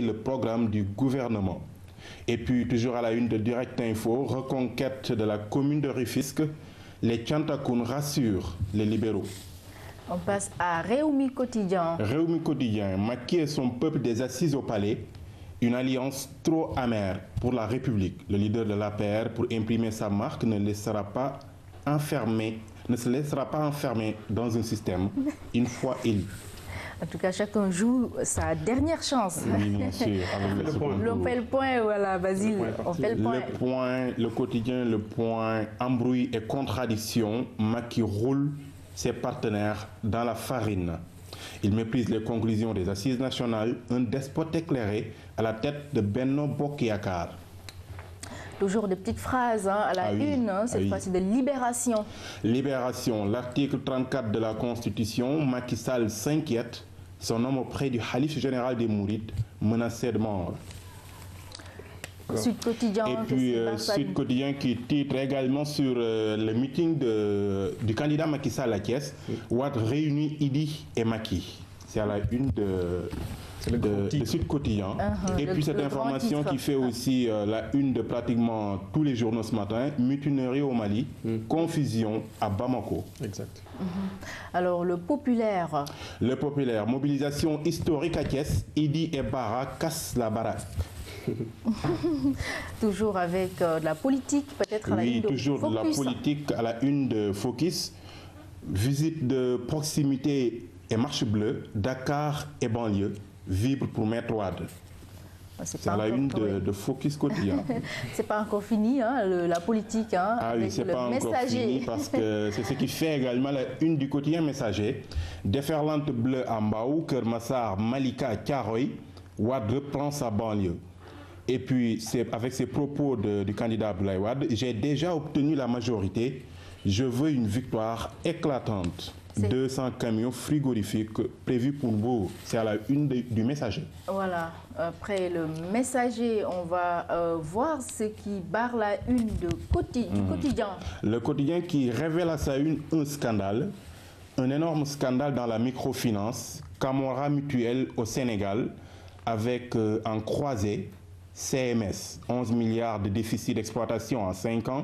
le programme du gouvernement. Et puis, toujours à la une de Direct Info, reconquête de la commune de Rufisque, les Tchantakoun rassurent les libéraux. On passe à Réumi Quotidien. Réumi Quotidien, Macky et son peuple des assises au palais, une alliance trop amère pour la République. Le leader de l'APR, pour imprimer sa marque, ne se laissera pas enfermer dans un système une fois élu. En tout cas, chacun joue sa dernière chance. Oui, bien sûr. On fait le point, voilà, Basile. On fait le point. Le quotidien, le point, embrouille et contradiction. Macky roule ses partenaires dans la farine. Il méprise les conclusions des assises nationales. Un despote éclairé à la tête de Benno Bokk Yakaar. Toujours des petites phrases à la une, cette fois-ci de Libération. Libération, l'article 34 de la Constitution, Macky Sall s'inquiète. Son homme auprès du Khalif général des Mourides, menacé de mort. Sud Quotidien. Et puis Sud Quotidien qui titre également sur le meeting du candidat Macky Sall à Thiès. Ouad réunit Idi et Macky. C'est à la une de Sud Quotidien. Et puis cette information qui fait aussi la une de pratiquement tous les journaux ce matin, mutinerie au Mali, confusion à Bamako. Exact. Alors le populaire. Le populaire, mobilisation historique à Thiès, Idi et Bara cassent la baraque. Toujours avec de la politique, peut-être à la une de Focus. Oui, toujours de la politique à la une de Focus. Visite de proximité et marche bleue, Dakar et banlieue, vibre pour Maître Wade. C'est à la une de Focus Quotidien. C'est pas encore fini, la politique. Ah oui, c'est pas encore fini parce que c'est ce qui fait également la une du quotidien Messager. Déferlante bleue à Mbao, Kermassar, Malika, Thiaroye, Wade reprend sa banlieue. Et puis, avec ces propos du candidat Abdoulaye Wade, j'ai déjà obtenu la majorité. Je veux une victoire éclatante. 200 camions frigorifiques prévus pour Mbour. C'est à la une du Messager. Voilà. Après le Messager, on va voir ce qui barre la une du quotidien. Le quotidien qui révèle à sa une un scandale. Un énorme scandale dans la microfinance. Camorra Mutuelle au Sénégal avec en croisée CMS, 11 milliards de déficit d'exploitation en 5 ans,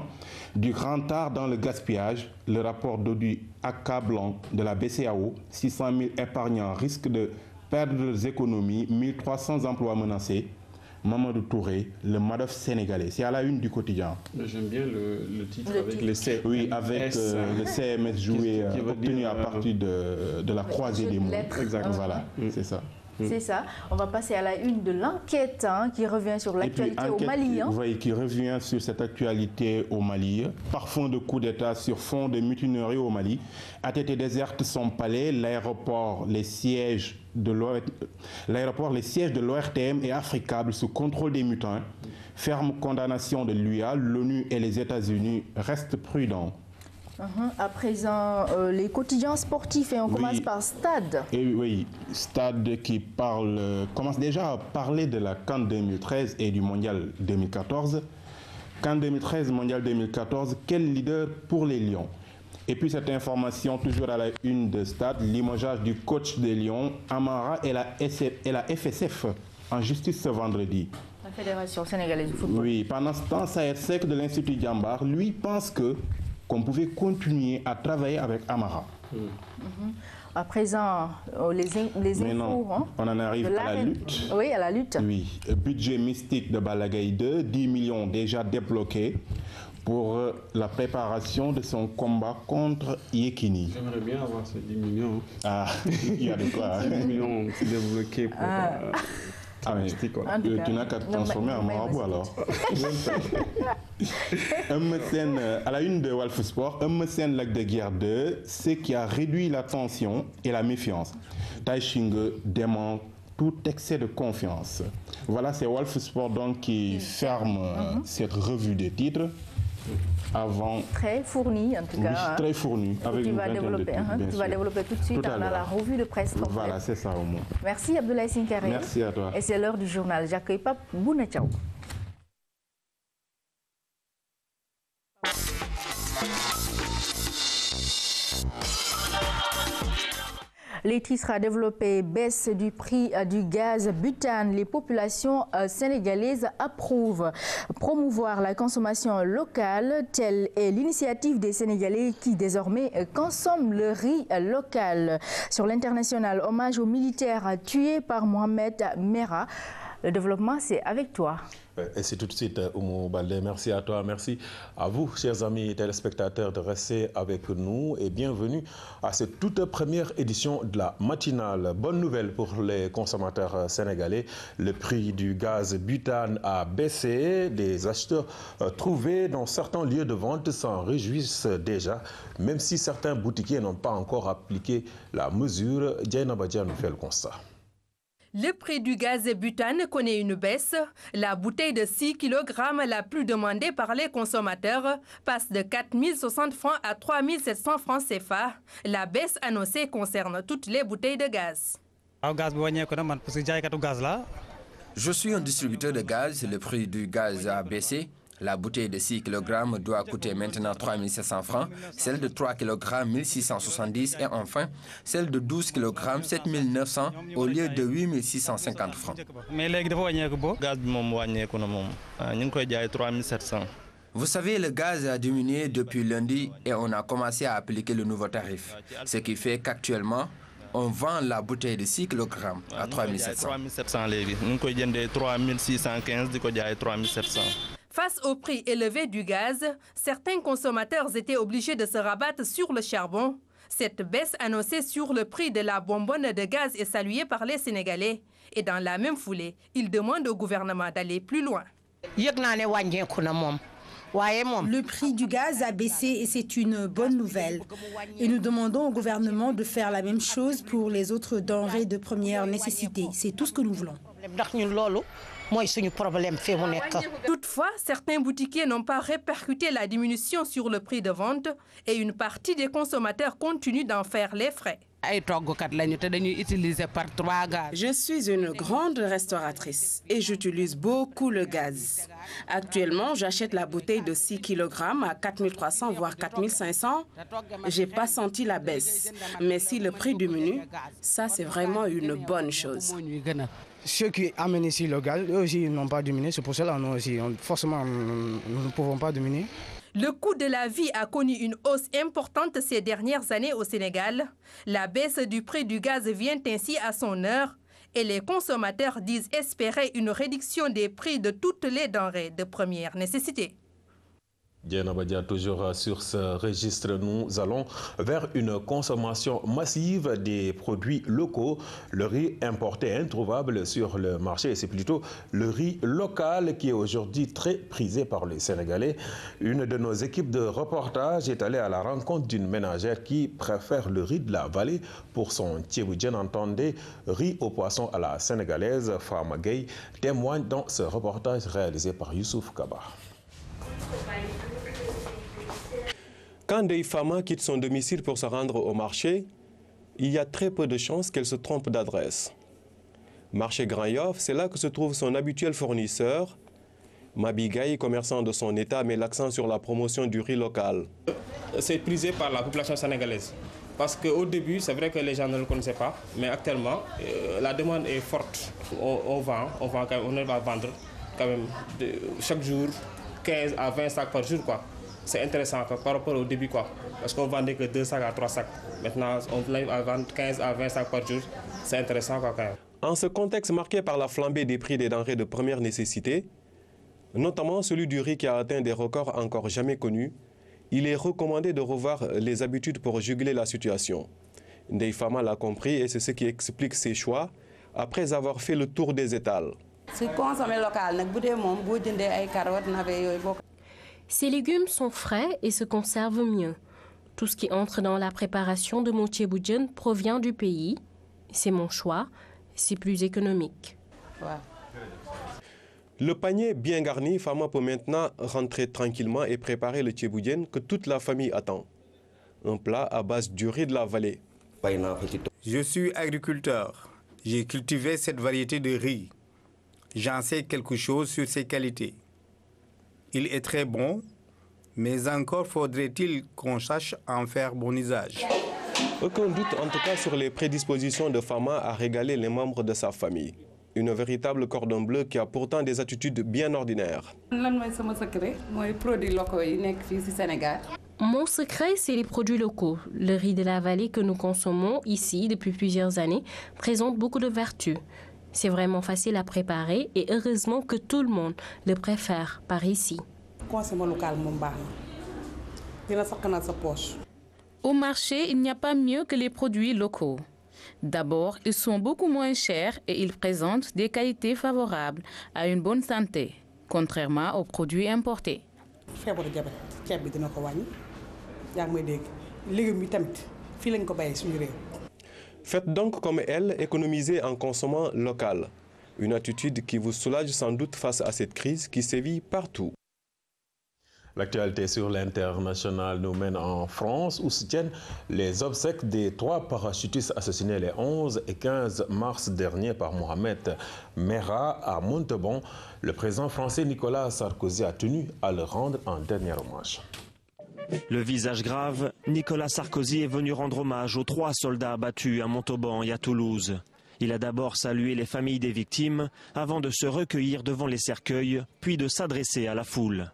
du grand art dans le gaspillage, le rapport d'audit accablant de la BCEAO, 600 000 épargnants risquent de perdre leurs économies, 1300 emplois menacés. Mamadou Touré, le Madoff sénégalais. C'est à la une du quotidien. J'aime bien le titre avec les CMS. Oui, avec le CMS joué, obtenu à partir de la croisée des mots. Exactement. Voilà, c'est ça. C'est ça. On va passer à la une de l'enquête qui revient sur l'actualité au Mali. Oui, qui revient sur cette actualité au Mali. Par fond de coup d'État sur fond de mutinerie au Mali. ATT déserte son palais, l'aéroport, les sièges de l'ORTM et Africable sous contrôle des mutins. Ferme condamnation de l'UA, l'ONU et les États-Unis restent prudents. À présent, les quotidiens sportifs, et on commence par Stade. Et oui, Stade qui commence déjà à parler de la CAN 2013 et du Mondial 2014. CAN 2013, Mondial 2014, quel leader pour les Lions? Et puis cette information, toujours à la une de Stade, limogeage du coach des Lions, Amara et la FSF en justice ce vendredi. La Fédération sénégalaise de football. Oui, pendant ce temps, Saher Seck de l'Institut Diambar, lui, pense qu'on pouvait continuer à travailler avec Amara. À présent, les infos. On en arrive à la lutte. Oui, à la lutte. Oui, budget mystique de Balagaï 2, 10 millions déjà débloqués pour la préparation de son combat contre Yekini. J'aimerais bien avoir ces 10 millions. Ah, il y a de quoi. 10 millions débloqués pour... mais tu n'as qu'à te transformer en marabout alors. À la une de Walf Sport, Eumeu Lac de Guiers 2, ce qui a réduit la tension et la méfiance. Tai Shinge dément tout excès de confiance. Voilà, c'est Walf Sport donc qui ferme cette revue des titres. Avant... Très fourni en tout cas. Oui, très fourni. Avec tu vas développer tout de suite dans la revue de presse. Voilà, c'est ça au moins. Merci Abdoulaye Sinkare. Merci à toi. Et c'est l'heure du journal. J'accueille Pape Bouna Tchao. Les titres à développer, baisse du prix du gaz butane. Les populations sénégalaises approuvent. Promouvoir la consommation locale, telle est l'initiative des Sénégalais qui désormais consomment le riz local. Sur l'international, hommage aux militaires tués par Mohamed Merah. Le développement, c'est avec toi. Et c'est tout de suite, Oumou Baldé. Merci à toi, merci à vous, chers amis téléspectateurs, de rester avec nous et bienvenue à cette toute première édition de la matinale. Bonne nouvelle pour les consommateurs sénégalais. Le prix du gaz butane a baissé. Des acheteurs trouvés dans certains lieux de vente s'en réjouissent déjà, même si certains boutiquiers n'ont pas encore appliqué la mesure. Diana Badia nous fait le constat. Le prix du gaz butane connaît une baisse. La bouteille de 6 kg la plus demandée par les consommateurs passe de 4 060 francs à 3 700 francs CFA. La baisse annoncée concerne toutes les bouteilles de gaz. Je suis un distributeur de gaz. Le prix du gaz a baissé. La bouteille de 6 kg doit coûter maintenant 3 700 francs, celle de 3 kg 1 670 et enfin celle de 12 kg 7 900 au lieu de 8 650 francs. Vous savez, le gaz a diminué depuis lundi et on a commencé à appliquer le nouveau tarif, ce qui fait qu'actuellement, on vend la bouteille de 6 kg à 3 700. Face au prix élevé du gaz, certains consommateurs étaient obligés de se rabattre sur le charbon. Cette baisse annoncée sur le prix de la bonbonne de gaz est saluée par les Sénégalais. Et dans la même foulée, ils demandent au gouvernement d'aller plus loin. Le prix du gaz a baissé et c'est une bonne nouvelle. Et nous demandons au gouvernement de faire la même chose pour les autres denrées de première nécessité. C'est tout ce que nous voulons. Toutefois, certains boutiquiers n'ont pas répercuté la diminution sur le prix de vente et une partie des consommateurs continue d'en faire les frais. Je suis une grande restauratrice et j'utilise beaucoup le gaz. Actuellement, j'achète la bouteille de 6 kg à 4 300 voire 4 500. Je n'ai pas senti la baisse. Mais si le prix diminue, ça c'est vraiment une bonne chose. Ceux qui amènent ici le gaz, eux aussi n'ont pas diminué. C'est pour cela nous aussi, forcément, nous ne pouvons pas diminuer. Le coût de la vie a connu une hausse importante ces dernières années au Sénégal. La baisse du prix du gaz vient ainsi à son heure et les consommateurs disent espérer une réduction des prix de toutes les denrées de première nécessité. Diana Badia, toujours sur ce registre, nous allons vers une consommation massive des produits locaux. Le riz importé introuvable sur le marché, c'est plutôt le riz local qui est aujourd'hui très prisé par les Sénégalais. Une de nos équipes de reportage est allée à la rencontre d'une ménagère qui préfère le riz de la vallée pour son tchéboudienne. Entendez, riz au poisson à la sénégalaise. Fama Gueye témoigne dans ce reportage réalisé par Youssouf Kaba. Quand Ndeye Fama quitte son domicile pour se rendre au marché, il y a très peu de chances qu'elle se trompe d'adresse. Marché Grand Yoff, c'est là que se trouve son habituel fournisseur. Mabigaï, commerçant de son état, met l'accent sur la promotion du riz local. C'est prisé par la population sénégalaise. Parce qu'au début, c'est vrai que les gens ne le connaissaient pas, mais actuellement, la demande est forte. On va vendre quand même chaque jour 15 à 20 sacs par jour, quoi. C'est intéressant par rapport au début, quoi. Parce qu'on vendait que 2 sacs à 3 sacs. Maintenant, on arrive à vendre 15 à 20 sacs par jour. C'est intéressant, quoi, quand même. En ce contexte marqué par la flambée des prix des denrées de première nécessité, notamment celui du riz qui a atteint des records encore jamais connus, il est recommandé de revoir les habitudes pour juguler la situation. Ndeye Fama l'a compris et c'est ce qui explique ses choix après avoir fait le tour des étals. Ces légumes sont frais et se conservent mieux. Tout ce qui entre dans la préparation de mon tchéboudienne provient du pays. C'est mon choix, c'est plus économique. Le panier bien garni, Fama peut maintenant rentrer tranquillement et préparer le tchéboudienne que toute la famille attend. Un plat à base du riz de la vallée. Je suis agriculteur. J'ai cultivé cette variété de riz. J'en sais quelque chose sur ses qualités. Il est très bon, mais encore faudrait-il qu'on sache en faire bon usage. Aucun doute en tout cas sur les prédispositions de Fama à régaler les membres de sa famille. Une véritable cordon bleu qui a pourtant des attitudes bien ordinaires. Mon secret, c'est les produits locaux. Le riz de la vallée que nous consommons ici depuis plusieurs années présente beaucoup de vertus. C'est vraiment facile à préparer et heureusement que tout le monde le préfère par ici. Au marché, il n'y a pas mieux que les produits locaux. D'abord, ils sont beaucoup moins chers et ils présentent des qualités favorables à une bonne santé, contrairement aux produits importés. Faites donc comme elle, économisez en consommant local. Une attitude qui vous soulage sans doute face à cette crise qui sévit partout. L'actualité sur l'international nous mène en France où se tiennent les obsèques des 3 parachutistes assassinés les 11 et 15 mars dernier par Mohamed Merah à Montauban. Le président français Nicolas Sarkozy a tenu à le rendre un dernier hommage. Le visage grave, Nicolas Sarkozy est venu rendre hommage aux 3 soldats abattus à Montauban et à Toulouse. Il a d'abord salué les familles des victimes avant de se recueillir devant les cercueils, puis de s'adresser à la foule.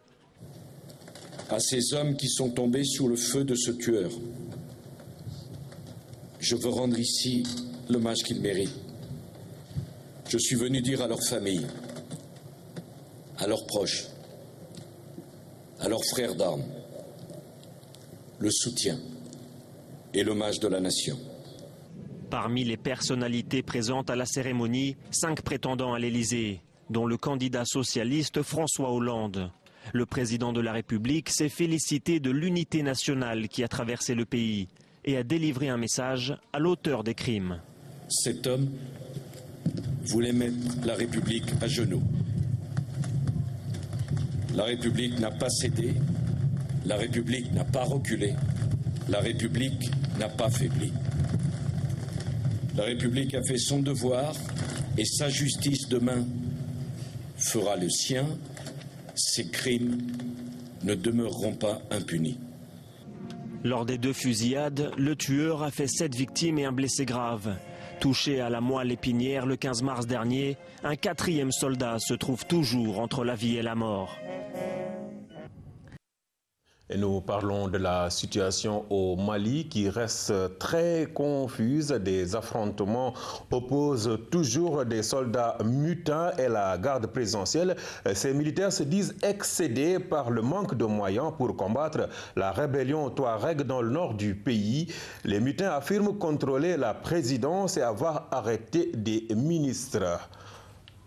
À ces hommes qui sont tombés sous le feu de ce tueur, je veux rendre ici l'hommage qu'ils méritent. Je suis venu dire à leurs familles, à leurs proches, à leurs frères d'armes, le soutien et l'hommage de la nation. Parmi les personnalités présentes à la cérémonie, 5 prétendants à l'Élysée, dont le candidat socialiste François Hollande. Le président de la République s'est félicité de l'unité nationale qui a traversé le pays et a délivré un message à l'auteur des crimes. Cet homme voulait mettre la République à genoux. La République n'a pas cédé, la République n'a pas reculé, la République n'a pas faibli. La République a fait son devoir et sa justice demain fera le sien. Ces crimes ne demeureront pas impunis. Lors des 2 fusillades, le tueur a fait 7 victimes et un blessé grave. Touché à la moelle épinière le 15 mars dernier, un 4e soldat se trouve toujours entre la vie et la mort. Et nous parlons de la situation au Mali qui reste très confuse. Des affrontements opposent toujours des soldats mutins et la garde présidentielle. Ces militaires se disent excédés par le manque de moyens pour combattre la rébellion Touareg dans le nord du pays. Les mutins affirment contrôler la présidence et avoir arrêté des ministres.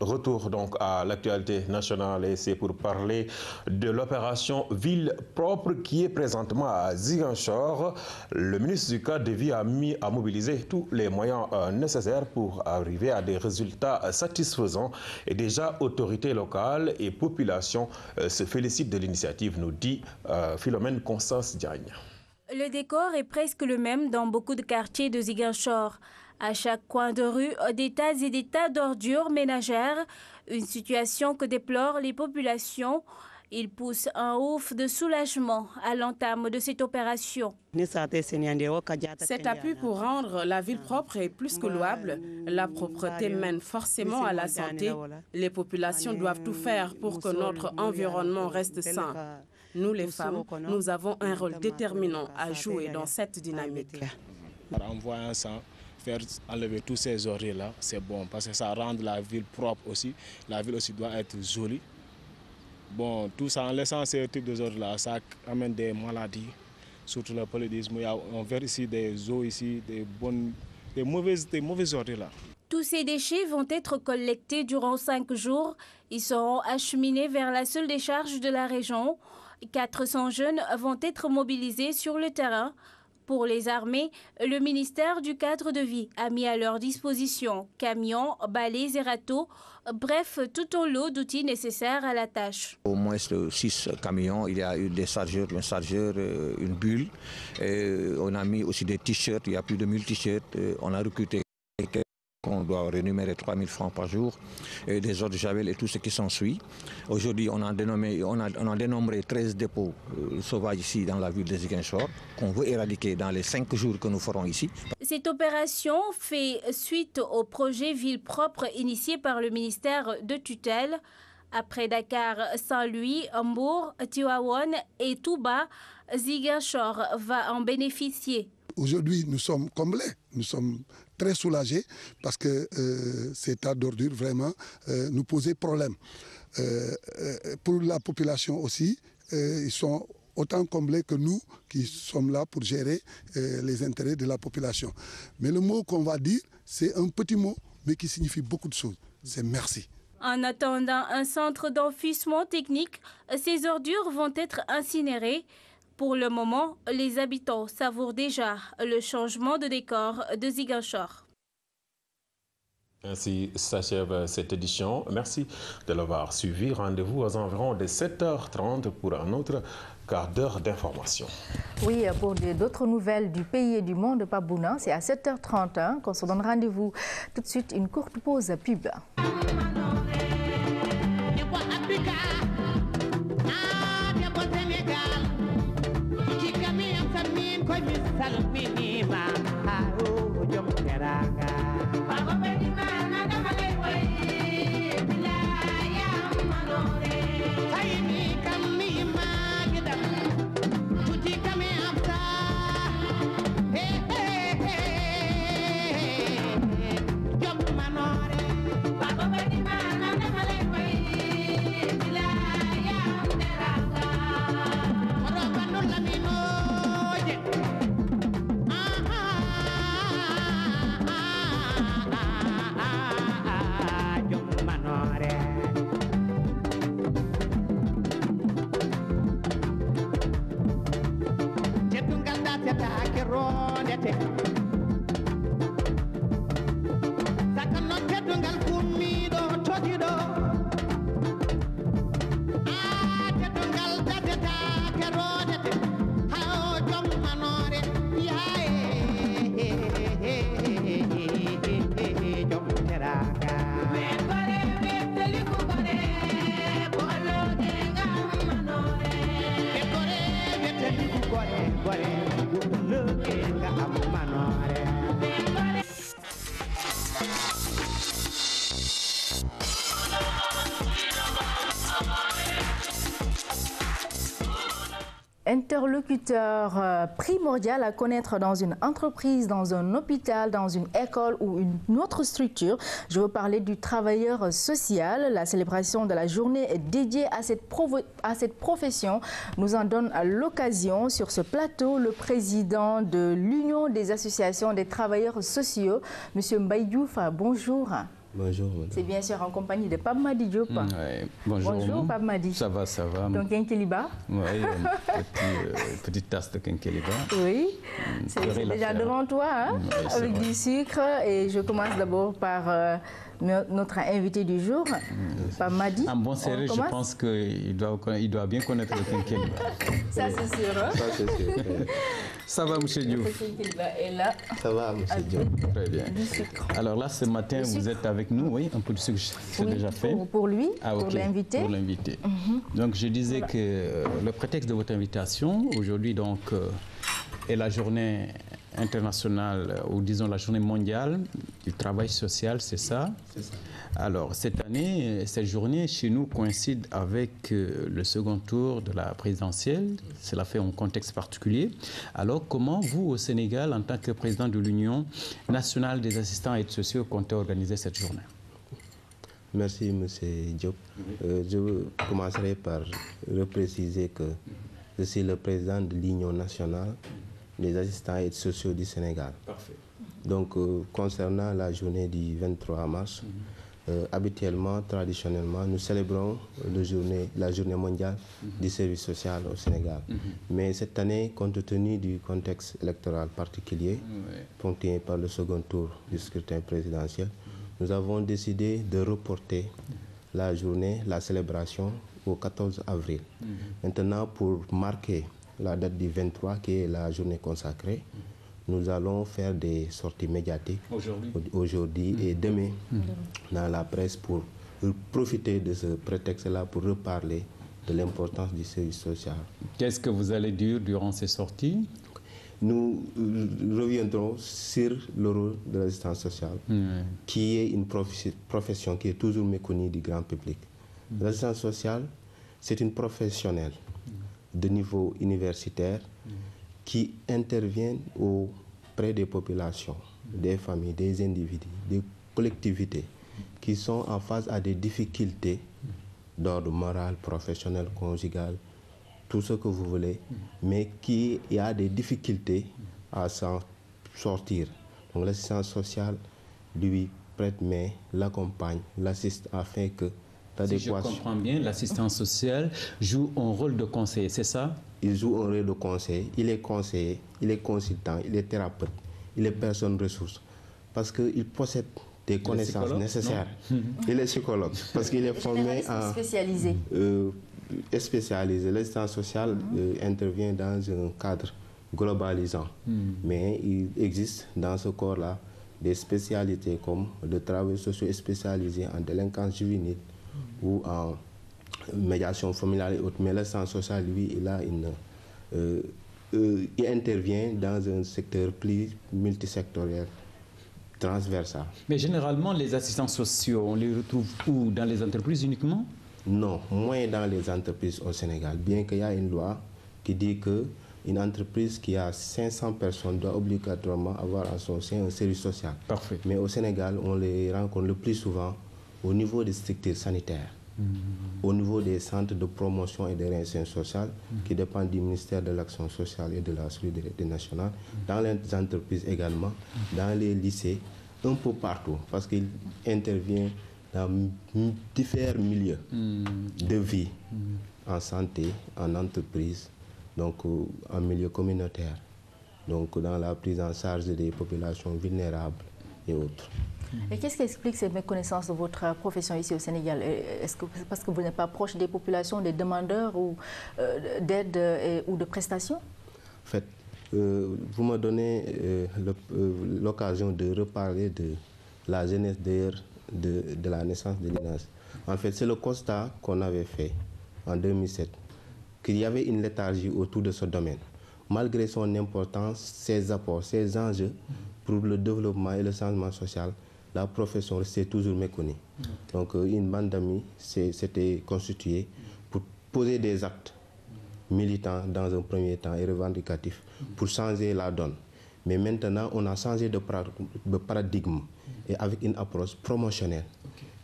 Retour donc à l'actualité nationale et c'est pour parler de l'opération Ville propre qui est présentement à Ziguinchor. Le ministre du Cadre de Vie a mobilisé tous les moyens nécessaires pour arriver à des résultats satisfaisants et déjà autorités locales et populations se félicitent de l'initiative, nous dit Philomène Constance Diagne. Le décor est presque le même dans beaucoup de quartiers de Ziguinchor. À chaque coin de rue, des tas et des tas d'ordures ménagères, une situation que déplorent les populations. Ils poussent un ouf de soulagement à l'entame de cette opération. Cet appui pour rendre la ville propre est plus que louable. La propreté mène forcément à la santé. Les populations doivent tout faire pour que notre environnement reste sain. Nous, les femmes, nous avons un rôle déterminant à jouer dans cette dynamique. Faire enlever tous ces ordures-là, c'est bon parce que ça rend la ville propre aussi. La ville aussi doit être jolie. Bon, tout ça, en laissant ces types d'ordures-là, ça amène des maladies, surtout le paludisme. On verra ici des eaux, ici, des mauvaises ordures-là. Tous ces déchets vont être collectés durant 5 jours. Ils seront acheminés vers la seule décharge de la région. 400 jeunes vont être mobilisés sur le terrain. Pour les armées, le ministère du Cadre de Vie a mis à leur disposition camions, balais et râteaux, bref, tout un lot d'outils nécessaires à la tâche. Au moins 6 camions, il y a eu des chargeurs, un chargeur, une bulle. Et on a mis aussi des t-shirts, il y a plus de 1000 t-shirts. On a recruté quelques qu'on doit rémunérer 3 000 francs par jour, et des eaux de javel et tout ce qui s'ensuit. Aujourd'hui, on a dénombré 13 dépôts sauvages ici dans la ville de Ziguinchor, qu'on veut éradiquer dans les 5 jours que nous ferons ici. Cette opération fait suite au projet Ville propre initié par le ministère de tutelle. Après Dakar, Saint-Louis, Hambourg, Tivaouane et Touba, Ziguinchor va en bénéficier. Aujourd'hui, nous sommes comblés, nous sommes très soulagés parce que ces tas d'ordures vraiment nous posaient problème. Pour la population aussi, ils sont autant comblés que nous qui sommes là pour gérer les intérêts de la population. Mais le mot qu'on va dire, c'est un petit mot, mais qui signifie beaucoup de choses. C'est merci. En attendant un centre d'enfouissement technique, ces ordures vont être incinérées. Pour le moment, les habitants savourent déjà le changement de décor de Ziguinchor. Ainsi s'achève cette édition. Merci de l'avoir suivi. Rendez-vous aux environs de 7h30 pour un autre quart d'heure d'information. Oui, pour d'autres nouvelles du pays et du monde, Pabouna, c'est à 7h30 qu'on se donne rendez-vous. Tout de suite, une courte pause pub. Interlocuteur primordial à connaître dans une entreprise, dans un hôpital, dans une école ou une autre structure. Je veux parler du travailleur social. La célébration de la journée dédiée à cette profession nous en donne l'occasion. Sur ce plateau, le président de l'Union des associations des travailleurs sociaux, M. Mbaye Diouf, bonjour. Bonjour. C'est bien sûr en compagnie de Pape Madi Diop. Bonjour. Bonjour Pape Madi. Ça va, ça va. Donc Kenkeliba. Oui, une petite tasse de Kenkeliba. Oui, c'est déjà devant toi, hein, oui, avec du sucre. Et je commence d'abord par notre invité du jour, Pape Madi. En bon sérieux, je pense qu'il doit bien connaître le Kenkeliba. Ça c'est sûr. Hein? Ça c'est sûr. Ça va, M. Diouf? Le Kenkeliba est là. Ça va, M. Diouf. Très bien. Du sucre. Alors là, ce matin, vous êtes avec nous, oui, un peu de sucre, c'est déjà fait. Pour lui, okay, pour l'invité. Pour l'invité. Donc je disais que le prétexte de votre invitation, aujourd'hui donc, est la journée internationale, ou disons la journée mondiale du travail social, c'est ça? C'est ça. Alors cette année, cette journée chez nous coïncide avec le second tour de la présidentielle. Cela fait un contexte particulier. Alors comment vous, au Sénégal, en tant que président de l'Union nationale des assistants et aides sociaux, comptez organiser cette journée? Merci, M. Diop. Je commencerai par repréciser que je suis le président de l'Union nationale des assistants et aides sociaux du Sénégal. Parfait. Donc, concernant la journée du 23 mars, habituellement, traditionnellement, nous célébrons la journée mondiale du service social au Sénégal. Mais cette année, compte tenu du contexte électoral particulier, ponctué par le second tour du scrutin présidentiel, nous avons décidé de reporter la journée, la célébration au 14 avril. Maintenant, pour marquer la date du 23, qui est la journée consacrée, nous allons faire des sorties médiatiques aujourd'hui et demain dans la presse pour profiter de ce prétexte-là pour reparler de l'importance du service social. Qu'est-ce que vous allez dire durant ces sorties? Nous reviendrons sur le rôle de l'assistance sociale, qui est une profession qui est toujours méconnue du grand public. L'assistance sociale, c'est une professionnelle de niveau universitaire qui intervient auprès des populations, des familles, des individus, des collectivités qui sont en face à des difficultés d'ordre moral, professionnel, conjugal, tout ce que vous voulez, mais qui a des difficultés à s'en sortir. Donc l'assistance sociale lui prête main, l'accompagne, l'assiste afin que si je comprends bien, l'assistance sociale joue un rôle de conseiller, c'est ça? Il joue un rôle de conseiller, il est conseiller, il est consultant, il est thérapeute, il est personne ressource, parce qu'il possède des connaissances nécessaires. Il est psychologue, parce qu'il est formé en... spécialisé. Spécialisé. L'assistance sociale intervient dans un cadre globalisant, mais il existe dans ce corps-là des spécialités comme le travail social spécialisé en délinquance juvénile ou en médiation familiale et autres. Mais l'assistance sociale, lui, il intervient dans un secteur plus multisectoriel, transversal. Mais généralement, les assistants sociaux, on les retrouve où? Dans les entreprises uniquement? Non, moins dans les entreprises au Sénégal, bien qu'il y a une loi qui dit qu'une entreprise qui a 500 personnes doit obligatoirement avoir en son sein un service social. Parfait. Mais au Sénégal, on les rencontre le plus souvent au niveau des structures sanitaires, au niveau des centres de promotion et de réinsertion sociale qui dépendent du ministère de l'Action sociale et de la solidarité nationale, dans les entreprises également, dans les lycées, un peu partout, parce qu'il intervient dans différents milieux de vie, en santé, en entreprise, donc en milieu communautaire, donc dans la prise en charge des populations vulnérables et autres. Et qu'est-ce qui explique ces méconnaissances de votre profession ici au Sénégal? Est-ce que c'est parce que vous n'êtes pas proche des populations, des demandeurs ou d'aide ou de prestations? En fait, vous me donnez l'occasion de reparler de la genèse d'ailleurs de la naissance de l'INAS. En fait, c'est le constat qu'on avait fait en 2007, qu'il y avait une léthargie autour de ce domaine. Malgré son importance, ses apports, ses enjeux pour le développement et le changement social, la profession restait toujours méconnue. Donc une bande d'amis s'était constituée pour poser des actes militants dans un premier temps et revendicatifs pour changer la donne. Mais maintenant, on a changé de paradigme et avec une approche promotionnelle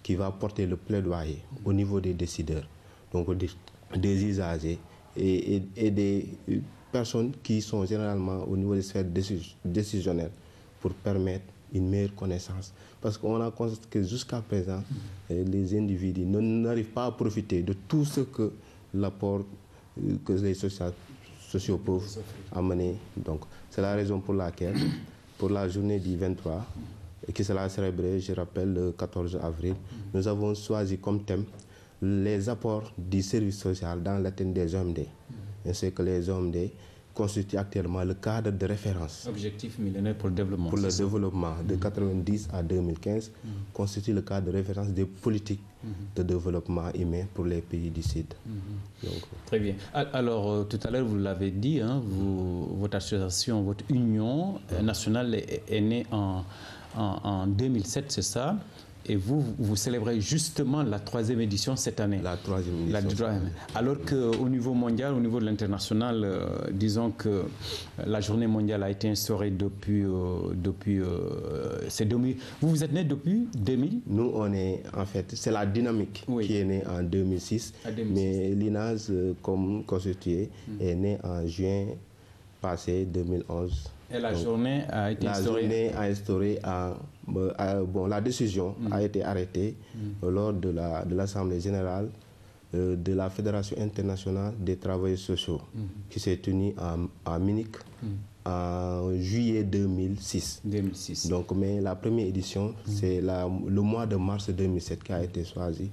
qui va porter le plaidoyer au niveau des décideurs, donc des usagers et des personnes qui sont généralement au niveau des sphères décisionnelles pour permettre une meilleure connaissance. Parce qu'on a constaté que jusqu'à présent, les individus n'arrivent pas à profiter de tout ce que l'apport que les sociaux peuvent amener. Donc, c'est la raison pour laquelle, pour la journée du 23, qui sera célébrée, je rappelle, le 14 avril, nous avons choisi comme thème les apports du service social dans l'atteinte des OMD. Et c'est que les OMD constituent actuellement le cadre de référence. Objectif millénaire pour le développement. Pour le développement de 1990 à 2015, constitue le cadre de référence des politiques de développement humain pour les pays du Sud. Donc, très bien. Alors, tout à l'heure, vous l'avez dit, hein, votre association, votre union nationale est née en 2007, c'est ça? Et vous célébrez justement la 3e édition cette année. La 3e édition. Alors qu'au niveau mondial, au niveau de l'international, disons que la journée mondiale a été instaurée depuis c'est 2000. Vous êtes né depuis 2000? Nous, on est, en fait, c'est la dynamique qui est née en 2006. Mais l'INAS, comme constitué, est né en juin passé 2011. Et la journée a été instaurée? La journée a instauré la décision a été arrêtée lors de l'Assemblée générale de la Fédération internationale des travailleurs sociaux qui s'est tenue à Munich en juillet 2006. Donc, mais la première édition, c'est le mois de mars 2007 qui a été choisi